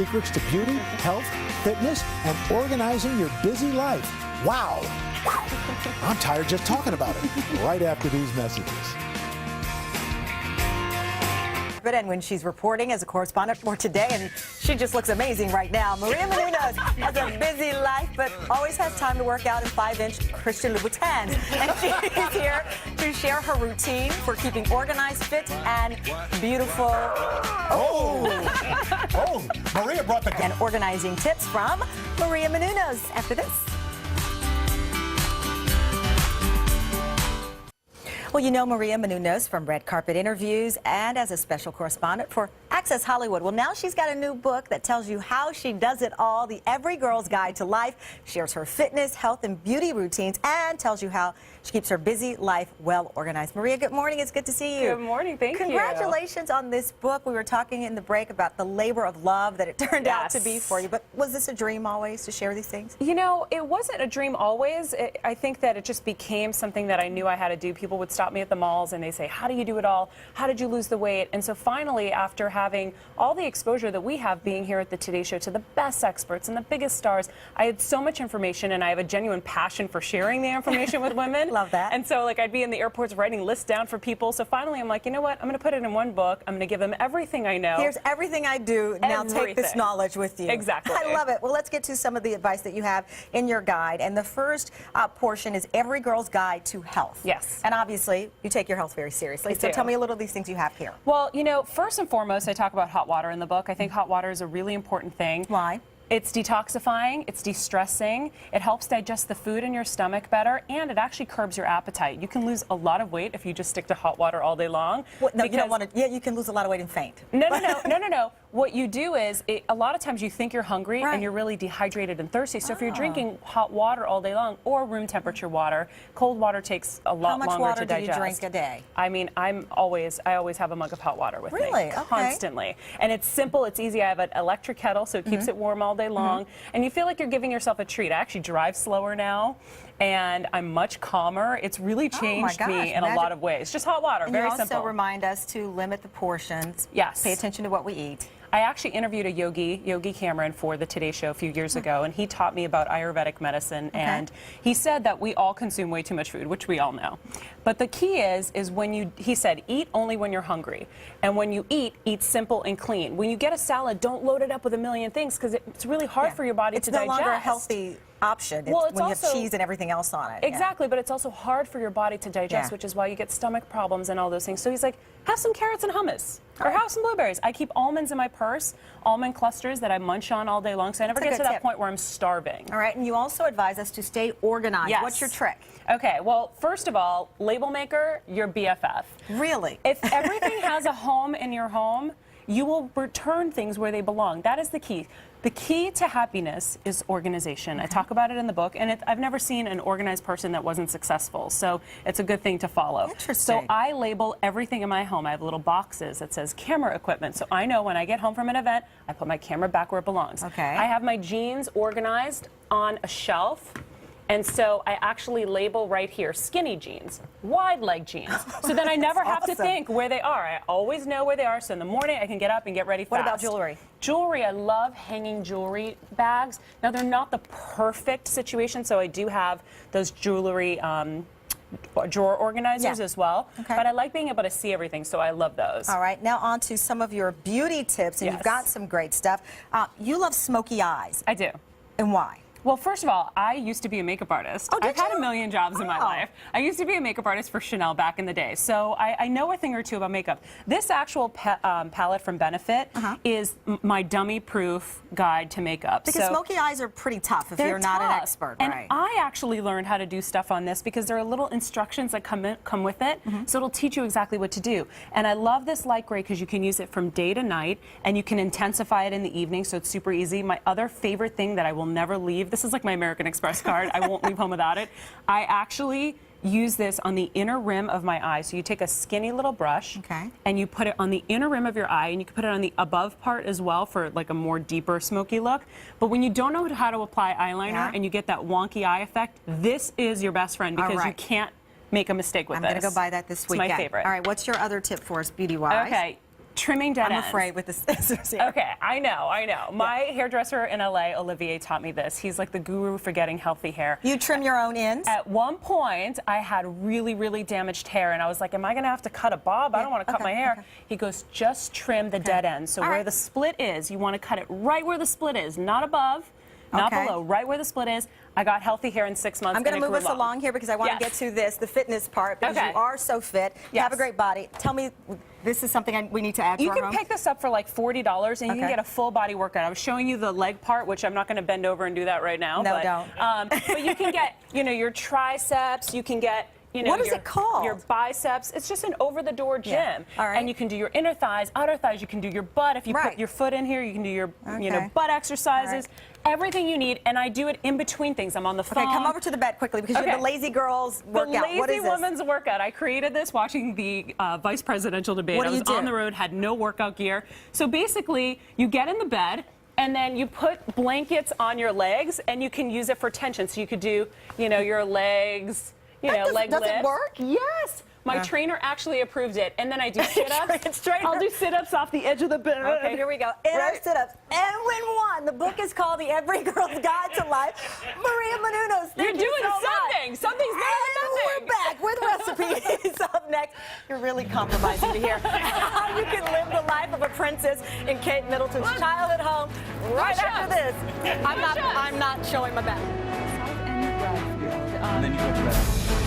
Secrets to beauty, health, fitness, and organizing your busy life. Wow! I'm tired just talking about it. Right after these messages. And when she's reporting as a correspondent for today, and she just looks amazing right now. Maria Menounos has a busy life, but always has time to work out in 5-inch Christian Louboutins. And she's here to share her routine for keeping organized, fit, and beautiful. Oh, Maria brought the... And organizing tips from Maria Menounos after this. Well, you know Maria Menounos from red carpet interviews and as a special correspondent for Access Hollywood. Well, now she's got a new book that tells you how she does it all, the Every Girl's Guide to Life, shares her fitness, health, and beauty routines, and tells you how she keeps her busy life well organized. Maria, good morning. It's good to see you. Good morning. Thank you. Congratulations on this book. We were talking in the break about the labor of love that it turned out to be for you. But was this a dream always to share these things? You know, it wasn't a dream always. I think that it just became something that I knew I had to do. People would stop me at the malls and they say, how do you do it all? How did you lose the weight? And so finally, after having all the exposure that we have being here at the Today Show to the best experts and the biggest stars, I had so much information, and I have a genuine passion for sharing the information with women. Love that. And so, like, I'd be in the airports writing lists down for people. So finally, I'm like, you know what? I'm going to put it in one book. I'm going to give them everything I know. Here's everything I do. Now take this knowledge with you. Exactly. I love it. Well, let's get to some of the advice that you have in your guide. And the first portion is Every Girl's Guide to Health. Yes. And obviously, you take your health very seriously. So tell me a little of these things you have here. Well, you know, first and foremost, I talk about hot water in the book. I think hot water is a really important thing. Why? It's detoxifying, it's de-stressing, it helps digest the food in your stomach better, and it actually curbs your appetite. You can lose a lot of weight if you just stick to hot water all day long. Well, no, you don't want to. Yeah, you can lose a lot of weight and faint. No. What you do is, a lot of times you think you're hungry and you're really dehydrated and thirsty. So if you're drinking hot water all day long or room temperature water, cold water takes a lot longer to digest. How much water do you drink a day? I mean, I always have a mug of hot water with me. Really? Constantly. And it's simple, it's easy. I have an electric kettle, so it keeps it warm all day long. And you feel like you're giving yourself a treat. I actually drive slower now, and I'm much calmer. It's really changed me in a lot of ways. Just hot water, very simple. You also remind us to limit the portions. Yes. Pay attention to what we eat. I actually interviewed a Yogi Cameron for the Today Show a few years ago, and he taught me about Ayurvedic medicine, and he said that we all consume way too much food, which we all know. But the key is when he said, eat only when you're hungry. And when you eat simple and clean. When you get a salad, don't load it up with a million things, because it's really hard for your body to digest. It's no longer a healthy option. Well, when you have cheese and everything else on it. Exactly, but it's also hard for your body to digest, which is why you get stomach problems and all those things. So he's like, have some carrots and hummus, or have some blueberries. I keep almonds in my purse, almond clusters that I munch on all day long, so I never get to that point where I'm starving. All right, and you also advise us to stay organized. Yes. What's your trick? Okay, well, first of all, label maker, your BFF. Really? If everything has a home in your home, you will return things where they belong. That is the key. The key to happiness is organization. I talk about it in the book, and I've never seen an organized person that wasn't successful, so it's a good thing to follow. Interesting. So I label everything in my home. I have little boxes that says camera equipment, so I know when I get home from an event, I put my camera back where it belongs. Okay. I have my jeans organized on a shelf. And so I actually label right here, skinny jeans, wide leg jeans. So then I never have to think where they are. I always know where they are, so in the morning I can get up and get ready fast. What about jewelry? Jewelry, I love hanging jewelry bags. Now they're not the perfect situation, so I do have those jewelry drawer organizers as well. But I like being able to see everything, so I love those. All right, now on to some of your beauty tips, and you've got some great stuff. You love smoky eyes. I do. And why? Well, first of all, I used to be a makeup artist. I've had a million jobs in my life. I used to be a makeup artist for Chanel back in the day, so I know a thing or two about makeup. This actual palette from Benefit is my dummy-proof guide to makeup. Because smoky eyes are pretty tough if you're not an expert, and I actually learned how to do stuff on this because there are little instructions that come with it, so it'll teach you exactly what to do. And I love this light gray because you can use it from day to night, and you can intensify it in the evening, so it's super easy. My other favorite thing that I will never leave, this is like my American Express card, I won't leave home without it. I actually use this on the inner rim of my eye. So you take a skinny little brush and you put it on the inner rim of your eye, and you can put it on the above part as well for like a more deeper smoky look. But when you don't know how to apply eyeliner and you get that wonky eye effect, this is your best friend because you can't make a mistake with this. I'm going to go buy that this weekend. It's my favorite. All right, what's your other tip for us beauty-wise? Okay. Trimming dead I'm ends. afraid with the scissors here. Okay, I know. My hairdresser in LA, Olivier, taught me this. He's like the guru for getting healthy hair. You trim your own ends? At one point, I had really, really damaged hair, and I was like, am I going to have to cut a bob? I don't want to cut my hair. Okay. He goes, just trim the dead ends. So where the split is, you want to cut it right where the split is, not above, not below, right where the split is. I got healthy hair in 6 months. I'm going to move us along here because I want to get to this, the fitness part, because you are so fit. You have a great body. Tell me, this is something we need to add to our home? You can pick this up for like $40 and you can get a full body workout. I was showing you the leg part, which I'm not going to bend over and do that right now. No, but, don't. But you can get, your triceps, you can get, what is it called? Your biceps. It's just an over-the-door gym. Yeah. All right. And you can do your inner thighs, outer thighs. You can do your butt. If you put your foot in here, you can do your butt exercises. Everything you need, and I do it in between things. I'm on the phone. Okay, come over to the bed quickly because you're the lazy girls workout. The What lazy is this? woman's workout. I created this watching the vice presidential debate. What do I was you do? on the road, had no workout gear. So basically, you get in the bed, and then you put blankets on your legs, and you can use it for tension. So you could do, your legs, leg lifts. Does it work? Yes. My trainer actually approved it, and then I do sit-ups. I'll do sit-ups off the edge of the bed. Okay, here we go. In our sit-ups. And win one. The book is called The Every Girl's Guide to Life. Maria Menounos, thank you doing so something. much. Something's better than nothing. We're back with recipes. Up next, you're really compromising to hear how you can live the life of a princess in Kate Middleton's Child at Home right after this. I'm not showing my back. And then you go to bed.